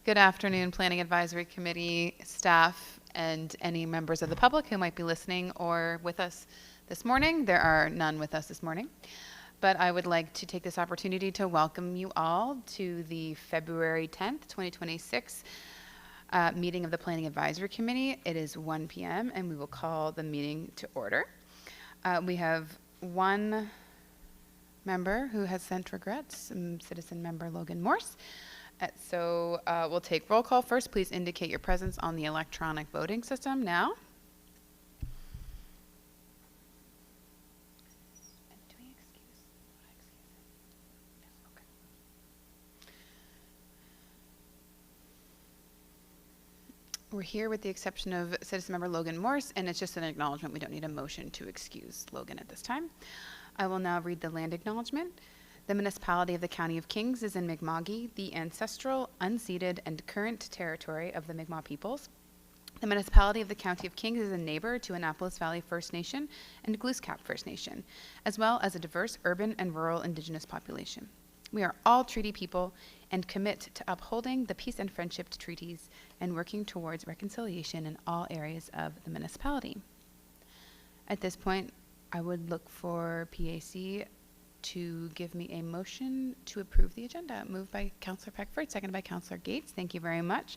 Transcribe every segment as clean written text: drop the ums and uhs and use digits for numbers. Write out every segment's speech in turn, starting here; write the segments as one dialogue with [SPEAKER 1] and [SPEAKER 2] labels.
[SPEAKER 1] Good afternoon, Planning Advisory Committee staff and any members of the public who might be listening or with us this morning. There are none with us this morning, but I would like to take this opportunity to welcome you all to the February 10th, 2026 meeting of the Planning Advisory Committee. It is 1 p.m. and we will call the meeting to order. We have one member who has sent regrets, citizen member Logan Morse. So we'll take roll call first. Please indicate your presence on the electronic voting system now. Do we excuse? Okay. We're here with the exception of citizen member Logan Morse, and it's just an acknowledgement. We don't need a motion to excuse Logan at this time. I will now read the land acknowledgement. The municipality of the County of Kings is in Mi'kma'ki, the ancestral, unceded, and current territory of the Mi'kmaq peoples. The municipality of the County of Kings is a neighbor to Annapolis Valley First Nation and Glooscap First Nation, as well as a diverse urban and rural indigenous population. We are all treaty people and commit to upholding the peace and friendship treaties and working towards reconciliation in all areas of the municipality. At this point, I would look for PAC to give me a motion to approve the agenda. Moved by Councillor Peckford, seconded by Councillor Gates. Thank you very much.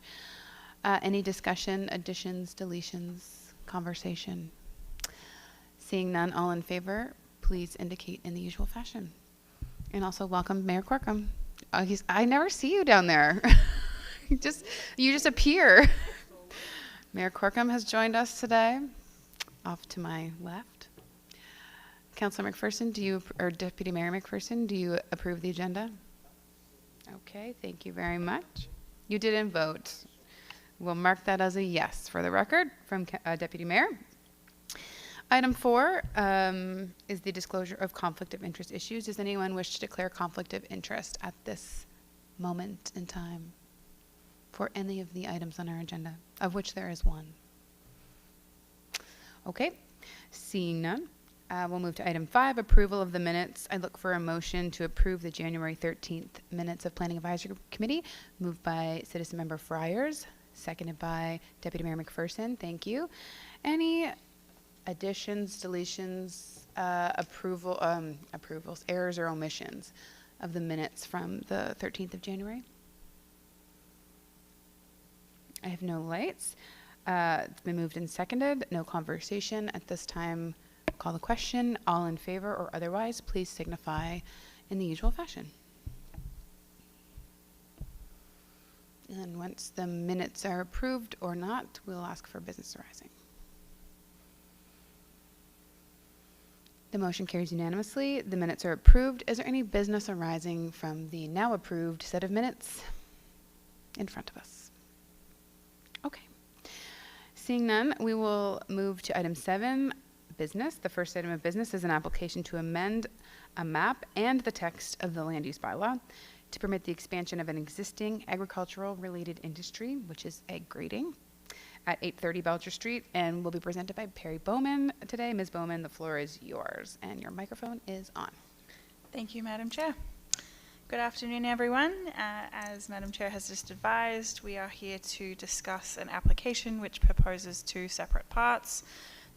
[SPEAKER 1] Any discussion, additions, deletions, conversation? Seeing none, all in favor, please indicate in the usual fashion. And also welcome Mayor Corkum. I never see you down there. you just appear. Mayor Corkum has joined us today. Off to my left. Councilor McPherson, or Deputy Mayor McPherson, do you approve the agenda? Okay, thank you very much. You didn't vote. We'll mark that as a yes for the record from Deputy Mayor. Item 4 is the disclosure of conflict of interest issues. Does anyone wish to declare conflict of interest at this moment in time for any of the items on our agenda, of which there is one? Okay, seeing none. We'll move to item 5, approval of the minutes. I look for a motion to approve the January 13th minutes of Planning Advisory Committee, moved by Citizen Member Friars, seconded by Deputy Mayor McPherson. Thank you. Any additions, deletions, approvals, errors, or omissions of the minutes from the 13th of January? I have no lights. It's been moved and seconded. No conversation at this time. Call the question. All in favor or otherwise, please signify in the usual fashion. And once the minutes are approved or not, we'll ask for business arising. The motion carries unanimously. The minutes are approved. Is there any business arising from the now approved set of minutes in front of us? Okay. Seeing none, we will move to item 7. Business. The first item of business is an application to amend a map and the text of the land use bylaw to permit the expansion of an existing agricultural related industry, which is egg grading, at 830 Belcher Street, and will be presented by Perry Bowman today. Ms. Bowman, the floor is yours and your microphone is on.
[SPEAKER 2] Thank you, Madam Chair. Good afternoon, everyone. As Madam Chair has just advised, we are here to discuss an application which proposes 2 separate parts.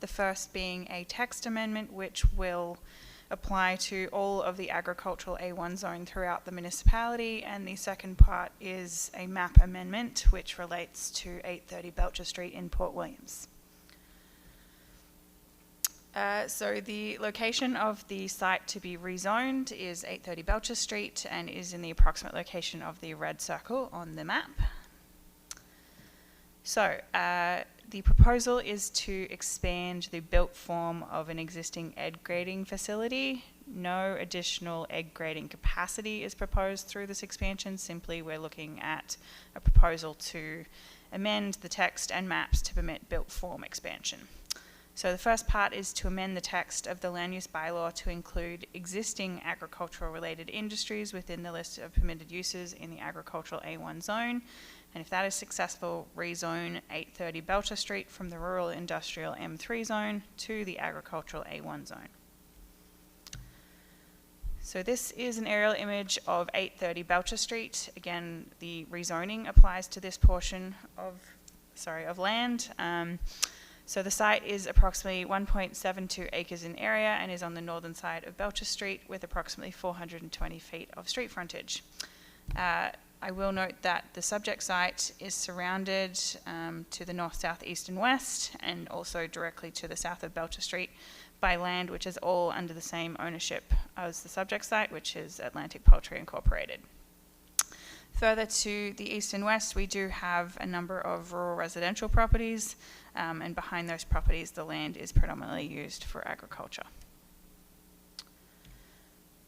[SPEAKER 2] The first being a text amendment which will apply to all of the agricultural A1 zone throughout the municipality, and the second part is a map amendment which relates to 830 Belcher Street in Port Williams. So the location of the site to be rezoned is 830 Belcher Street and is in the approximate location of the red circle on the map. So the proposal is to expand the built form of an existing egg grading facility. No additional egg grading capacity is proposed through this expansion. Simply, we're looking at a proposal to amend the text and maps to permit built form expansion. So the first part is to amend the text of the land use bylaw to include existing agricultural related industries within the list of permitted uses in the agricultural A1 zone. And if that is successful, rezone 830 Belcher Street from the rural industrial M3 zone to the agricultural A1 zone. So this is an aerial image of 830 Belcher Street. Again, the rezoning applies to this portion of land. So the site is approximately 1.72 acres in area and is on the northern side of Belcher Street with approximately 420 feet of street frontage. I will note that the subject site is surrounded to the north, south, east and west, and also directly to the south of Belcher Street by land which is all under the same ownership as the subject site, which is Atlantic Poultry Incorporated. Further to the east and west, we do have a number of rural residential properties, and behind those properties the land is predominantly used for agriculture.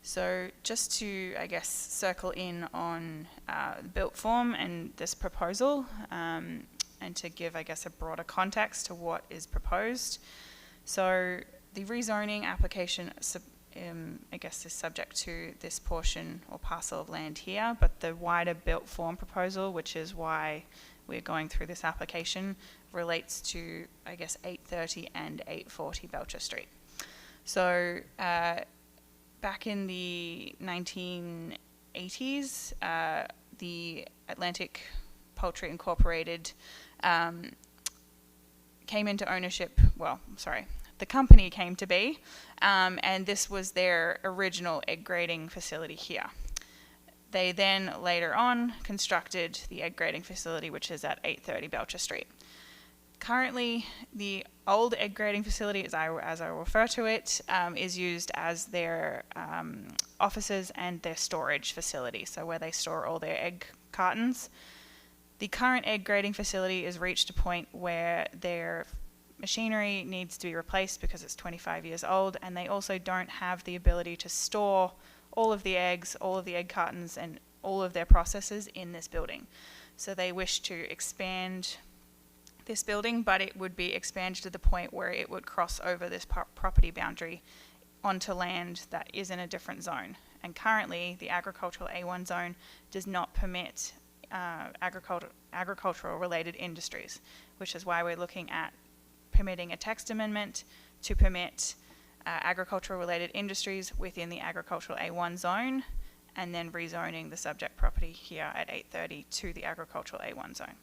[SPEAKER 2] So just to, I guess, circle in on the built form and this proposal, and to give, I guess, a broader context to what is proposed. So the rezoning application, I guess, is subject to this portion or parcel of land here, but the wider built form proposal, which is why we're going through this application, relates to, I guess, 830 and 840 Belcher Street. So back in the 1980s, the Atlantic Poultry Incorporated came into ownership, the company came to be, and this was their original egg grading facility here. They then later on constructed the egg grading facility, which is at 830 Belcher Street. Currently, the old egg grading facility, as I refer to it, is used as their offices and their storage facility, so where they store all their egg cartons. The current egg grading facility has reached a point where their machinery needs to be replaced because it's 25 years old, and they also don't have the ability to store all of the eggs, all of the egg cartons, and all of their processes in this building. So they wish to expand this building, but it would be expanded to the point where it would cross over this property boundary onto land that is in a different zone. And currently, the agricultural A1 zone does not permit agricultural related industries, which is why we're looking at permitting a text amendment to permit agricultural related industries within the agricultural A1 zone, and then rezoning the subject property here at 830 to the agricultural A1 zone.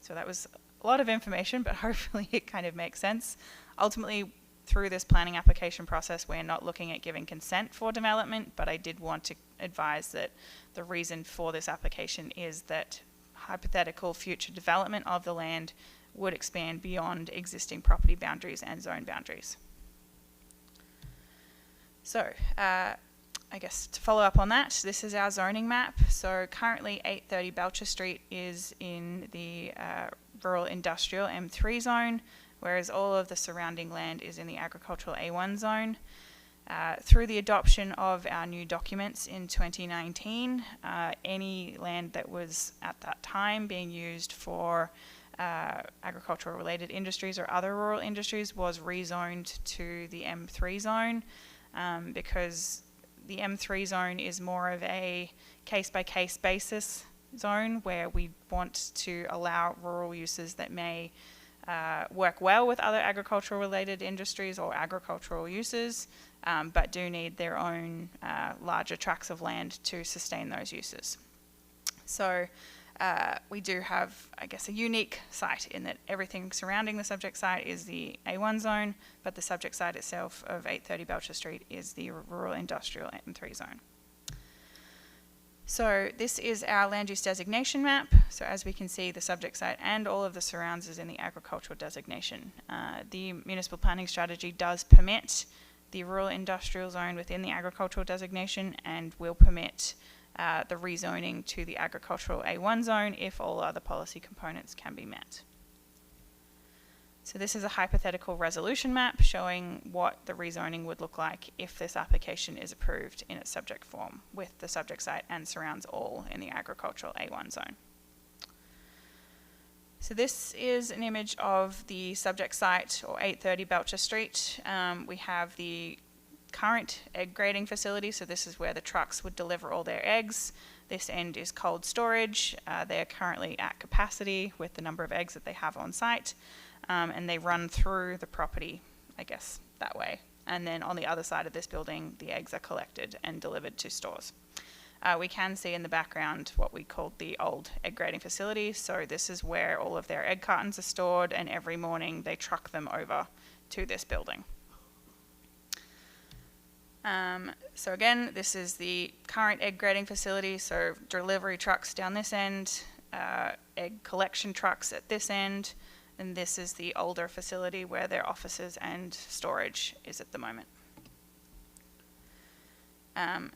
[SPEAKER 2] So that was a lot of information, but hopefully it kind of makes sense. Ultimately, through this planning application process, we're not looking at giving consent for development, but I did want to advise that the reason for this application is that hypothetical future development of the land would expand beyond existing property boundaries and zone boundaries. So, I guess to follow up on that, this is our zoning map. So currently 830 Belcher Street is in the rural industrial M3 zone, whereas all of the surrounding land is in the agricultural A1 zone. Through the adoption of our new documents in 2019, any land that was at that time being used for agricultural related industries or other rural industries was rezoned to the M3 zone, because the M3 zone is more of a case-by-case basis zone where we want to allow rural uses that may work well with other agricultural related industries or agricultural uses, but do need their own larger tracts of land to sustain those uses. So we do have, I guess, a unique site in that everything surrounding the subject site is the A1 zone, but the subject site itself of 830 Belcher Street is the rural industrial M3 zone. So this is our land use designation map. So as we can see, the subject site and all of the surrounds is in the agricultural designation. The municipal planning strategy does permit the rural industrial zone within the agricultural designation and will permit the rezoning to the agricultural A1 zone if all other policy components can be met. So this is a hypothetical resolution map showing what the rezoning would look like if this application is approved in its subject form, with the subject site and surrounds all in the agricultural A1 zone. So this is an image of the subject site, or 830 Belcher Street. We have the current egg grading facility, so this is where the trucks would deliver all their eggs. This end is cold storage. They're currently at capacity with the number of eggs that they have on site, and they run through the property, I guess, that way. and then on the other side of this building, the eggs are collected and delivered to stores. We can see in the background what we called the old egg grading facility. So this is where all of their egg cartons are stored, and every morning they truck them over to this building. So again, this is the current egg grading facility. So delivery trucks down this end, egg collection trucks at this end, and this is the older facility where their offices and storage is at the moment.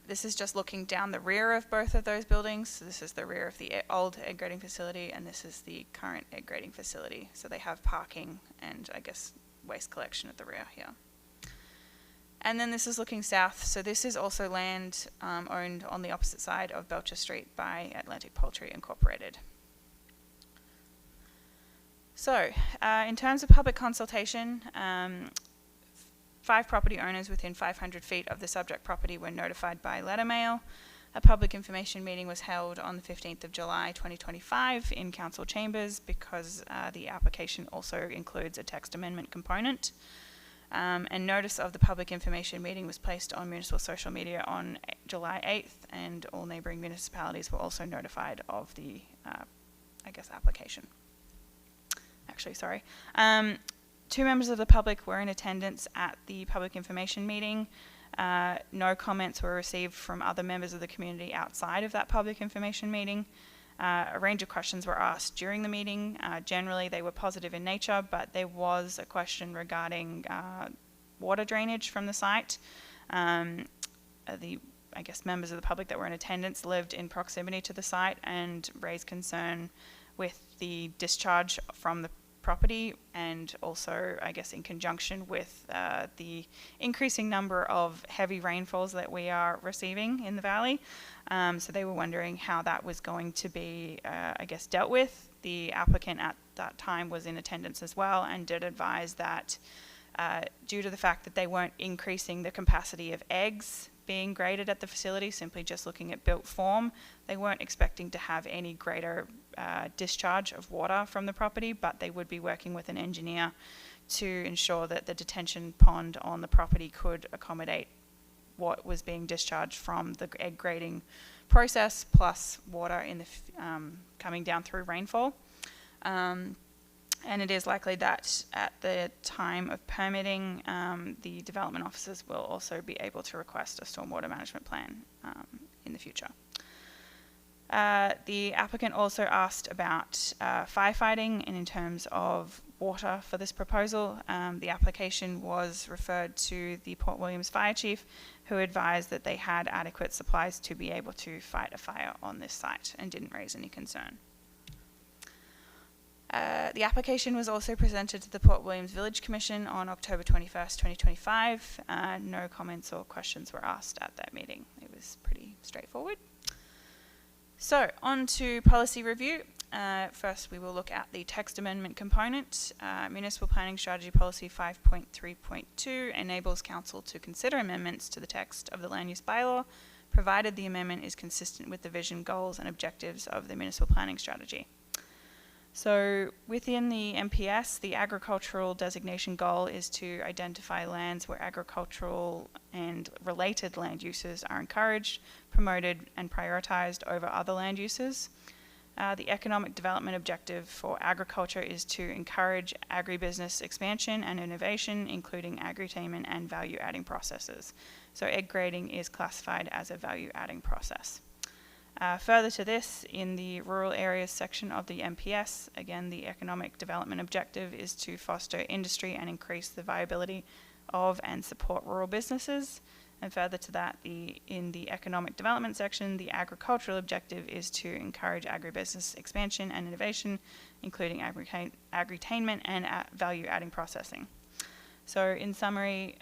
[SPEAKER 2] This is just looking down the rear of both of those buildings. So this is the rear of the old egg grading facility, and this is the current egg grading facility. So they have parking and, I guess, waste collection at the rear here. And then this is looking south. So this is also land owned on the opposite side of Belcher Street by Atlantic Poultry Incorporated. So in terms of public consultation, 5 property owners within 500 feet of the subject property were notified by letter mail. A public information meeting was held on the 15th of July 2025 in council chambers because the application also includes a text amendment component. And notice of the public information meeting was placed on municipal social media on July 8th, and all neighbouring municipalities were also notified of the, application. Actually, sorry. 2 members of the public were in attendance at the public information meeting. No comments were received from other members of the community outside of that public information meeting. A range of questions were asked during the meeting. Generally, they were positive in nature, but there was a question regarding water drainage from the site. Members of the public that were in attendance lived in proximity to the site and raised concern with the discharge from the property, and also, in conjunction with the increasing number of heavy rainfalls that we are receiving in the valley. So they were wondering how that was going to be, dealt with. The applicant at that time was in attendance as well and did advise that due to the fact that they weren't increasing the capacity of eggs being graded at the facility, simply just looking at built form, they weren't expecting to have any greater discharge of water from the property, but they would be working with an engineer to ensure that the detention pond on the property could accommodate what was being discharged from the egg grading process, plus water in the coming down through rainfall. And it is likely that at the time of permitting, the development officers will also be able to request a stormwater management plan in the future. The applicant also asked about firefighting and in terms of water for this proposal. The application was referred to the Port Williams Fire Chief, who advised that they had adequate supplies to be able to fight a fire on this site and didn't raise any concern. The application was also presented to the Port Williams Village Commission on October 21st, 2025. No comments or questions were asked at that meeting. It was pretty straightforward. So, on to policy review. First, we will look at the text amendment component. Municipal Planning Strategy Policy 5.3.2 enables Council to consider amendments to the text of the land use bylaw, provided the amendment is consistent with the vision, goals, and objectives of the municipal planning strategy. So within the MPS, the agricultural designation goal is to identify lands where agricultural and related land uses are encouraged, promoted, and prioritized over other land uses. The economic development objective for agriculture is to encourage agribusiness expansion and innovation, including agritainment and value-adding processes. So egg grading is classified as a value-adding process. Further to this, in the rural areas section of the MPS, again, the economic development objective is to foster industry and increase the viability of and support rural businesses. And further to that, in the economic development section, the agricultural objective is to encourage agribusiness expansion and innovation, including agritainment and value-adding processing. So in summary,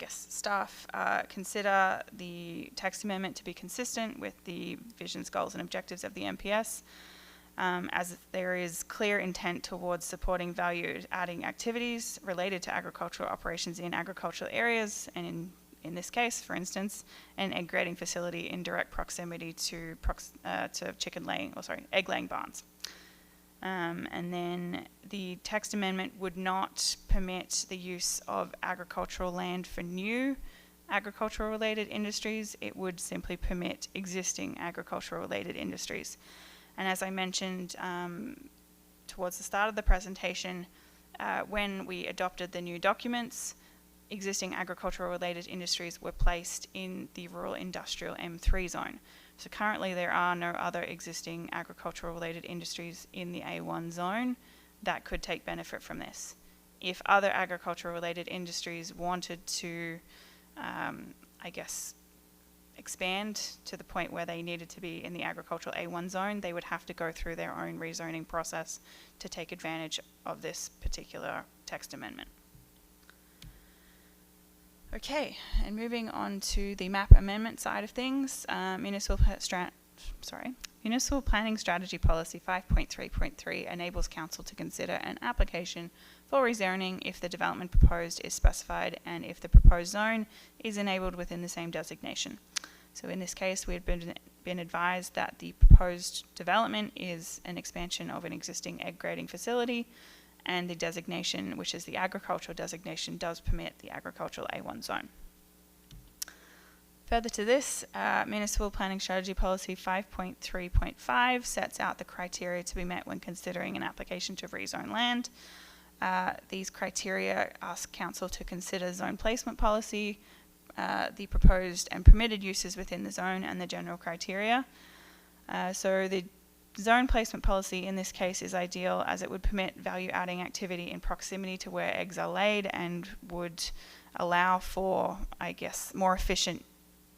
[SPEAKER 2] staff consider the text amendment to be consistent with the visions, goals, and objectives of the MPS, as there is clear intent towards supporting value-adding activities related to agricultural operations in agricultural areas, and in this case, for instance, an egg grading facility in direct proximity to egg-laying barns. And then the text amendment would not permit the use of agricultural land for new agricultural related industries. It would simply permit existing agricultural related industries. And as I mentioned towards the start of the presentation, when we adopted the new documents, existing agricultural related industries were placed in the rural industrial M3 zone. So currently there are no other existing agricultural related industries in the A1 zone that could take benefit from this. If other agricultural related industries wanted to, expand to the point where they needed to be in the agricultural A1 zone, they would have to go through their own rezoning process to take advantage of this particular text amendment. Okay, and moving on to the map amendment side of things, Municipal Planning Strategy Policy 5.3.3 enables Council to consider an application for rezoning if the development proposed is specified and if the proposed zone is enabled within the same designation. So in this case, we had been advised that the proposed development is an expansion of an existing egg grading facility, and the designation, which is the agricultural designation, does permit the agricultural A1 zone. Further to this, Municipal Planning Strategy Policy 5.3.5 sets out the criteria to be met when considering an application to rezone land. These criteria ask Council to consider zone placement policy, the proposed and permitted uses within the zone, and the general criteria. So the zone placement policy in this case is ideal as it would permit value-adding activity in proximity to where eggs are laid and would allow for, more efficient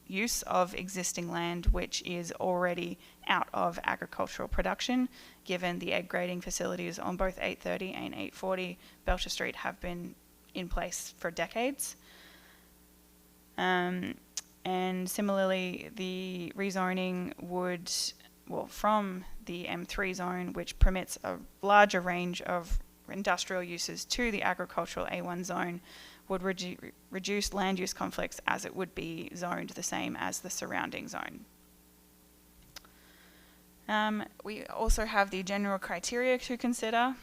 [SPEAKER 2] use of existing land which is already out of agricultural production, given the egg grading facilities on both 830 and 840 Belcher Street have been in place for decades. And similarly, the rezoning would, from the M3 zone, which permits a larger range of industrial uses, to the agricultural A1 zone, would reduce land use conflicts as it would be zoned the same as the surrounding zone. We also have the general criteria to consider.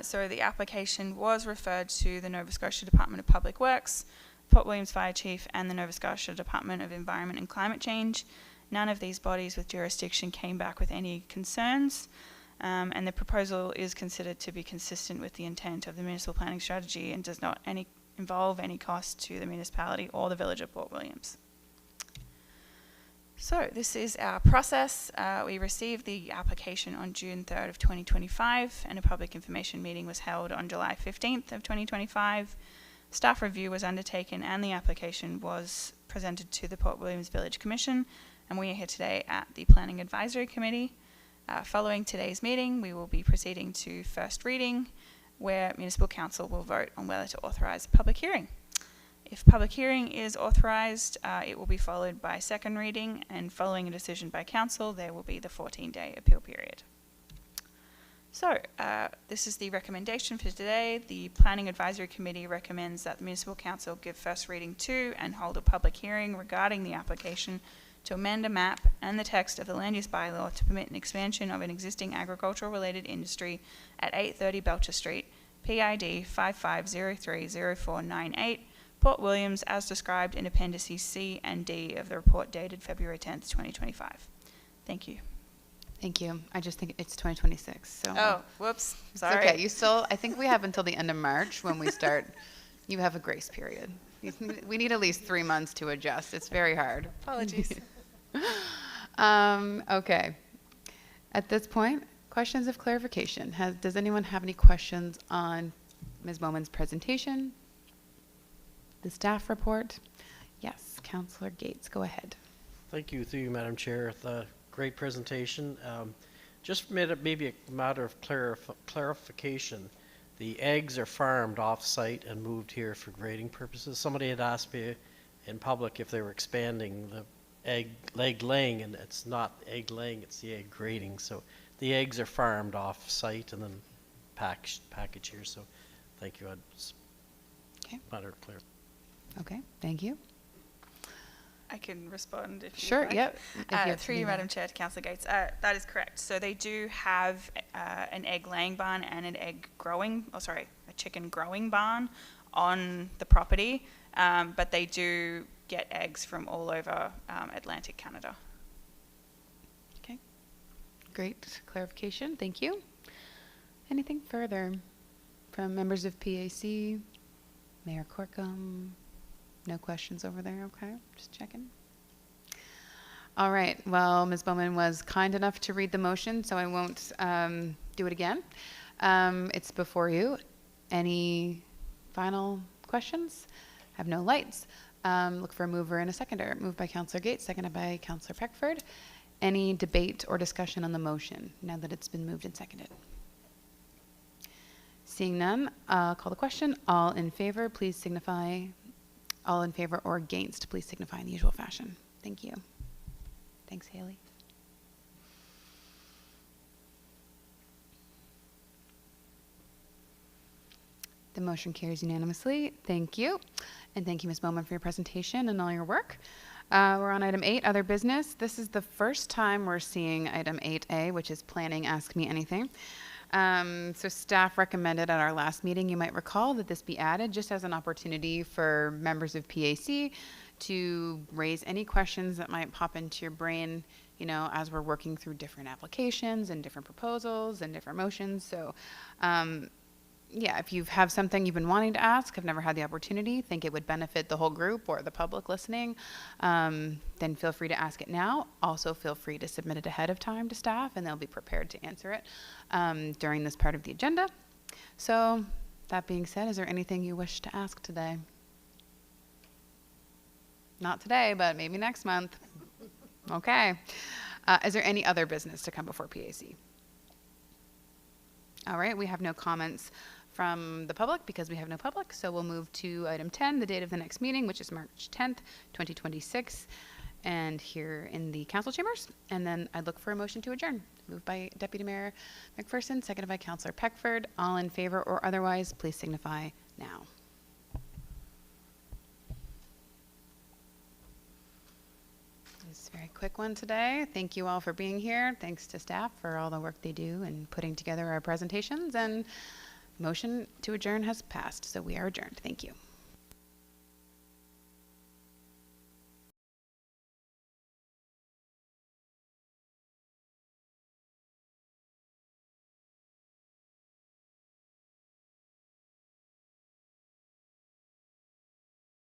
[SPEAKER 2] So the application was referred to the Nova Scotia Department of Public Works, Port Williams Fire Chief, and the Nova Scotia Department of Environment and Climate Change. None of these bodies with jurisdiction came back with any concerns, and the proposal is considered to be consistent with the intent of the municipal planning strategy and does not involve any cost to the municipality or the village of Port Williams. So this is our process. We received the application on June 3rd of 2025, and a public information meeting was held on July 15th of 2025. Staff review was undertaken and the application was presented to the Port Williams Village Commission, and we are here today at the Planning Advisory Committee. Following today's meeting, we will be proceeding to first reading, where Municipal Council will vote on whether to authorise a public hearing. If public hearing is authorised, it will be followed by second reading, and following a decision by Council, there will be the 14-day appeal period. So, this is the recommendation for today. The Planning Advisory Committee recommends that the Municipal Council give first reading to and hold a public hearing regarding the application to amend a map and the text of the land use bylaw to permit an expansion of an existing agricultural related industry at 830 Belcher Street, PID 55030498, Port Williams, as described in Appendices C and D of the report dated February 10th, 2025. Thank you.
[SPEAKER 1] Thank you. I just think it's 2026. So
[SPEAKER 2] Oh, whoops.
[SPEAKER 1] it's
[SPEAKER 2] Sorry.
[SPEAKER 1] okay. I think we have until the end of March when we start. You have a grace period. We need at least 3 months to adjust. It's very hard.
[SPEAKER 2] Apologies.
[SPEAKER 1] Okay. At this point, questions of clarification. Does anyone have any questions on Ms. Bowman's presentation? The staff report? Yes, Councillor Gates, go ahead.
[SPEAKER 3] Thank you, through you, Madam Chair. The great presentation. Just maybe a matter of clarification. The eggs are farmed off-site and moved here for grading purposes. Somebody had asked me in public if they were expanding the egg laying, and it's not egg laying, it's the egg grading. So the eggs are farmed off-site and then packaged here. So thank you.
[SPEAKER 1] Okay.
[SPEAKER 3] Matter of clear.
[SPEAKER 1] Okay, thank you.
[SPEAKER 2] I can respond if you
[SPEAKER 1] Sure,
[SPEAKER 2] like.
[SPEAKER 1] yep. If you have
[SPEAKER 2] Through you,
[SPEAKER 1] something
[SPEAKER 2] Madam Chair, to Councillor Gates. That is correct. So they do have an egg laying barn and an a chicken growing barn on the property, but they do get eggs from all over Atlantic Canada.
[SPEAKER 1] Okay. Great clarification. Thank you. Anything further from members of PAC? Mayor Corkum? No questions over there? Okay, just checking. All right. Well, Ms. Bowman was kind enough to read the motion, so I won't do it again. It's before you. Any final questions? Have no lights. Look for a mover and a seconder. Moved by Councillor Gates, seconded by Councillor Peckford. Any debate or discussion on the motion now that it's been moved and seconded? Seeing none, I'll call the question. All in favor, please signify. All in favor or against, please signify in the usual fashion. Thank you. Thanks, Haley. The motion carries unanimously. Thank you. And thank you, Ms. Bowman, for your presentation and all your work. We're on item 8, other business. This is the first time we're seeing item 8A, which is planning Ask Me Anything. So staff recommended at our last meeting, you might recall, that this be added just as an opportunity for members of PAC to raise any questions that might pop into your brain, you know, as we're working through different applications and different proposals and different motions. So, yeah, if you have something you've been wanting to ask, have never had the opportunity, think it would benefit the whole group or the public listening, then feel free to ask it now. Also, feel free to submit it ahead of time to staff, and they'll be prepared to answer it during this part of the agenda. So, that being said, is there anything you wish to ask today? Not today, but maybe next month. Okay. Is there any other business to come before PAC? All right, we have no comments from the public because we have no public, so we'll move to item 10, the date of the next meeting, which is March 10th, 2026, and here in the council chambers. And then I'd look for a motion to adjourn. Moved by Deputy Mayor McPherson, seconded by Councillor Peckford. All in favor or otherwise, please signify now. It's a very quick one today. Thank you all for being here. Thanks to staff for all the work they do and putting together our presentations. And motion to adjourn has passed, so we are adjourned. Thank you.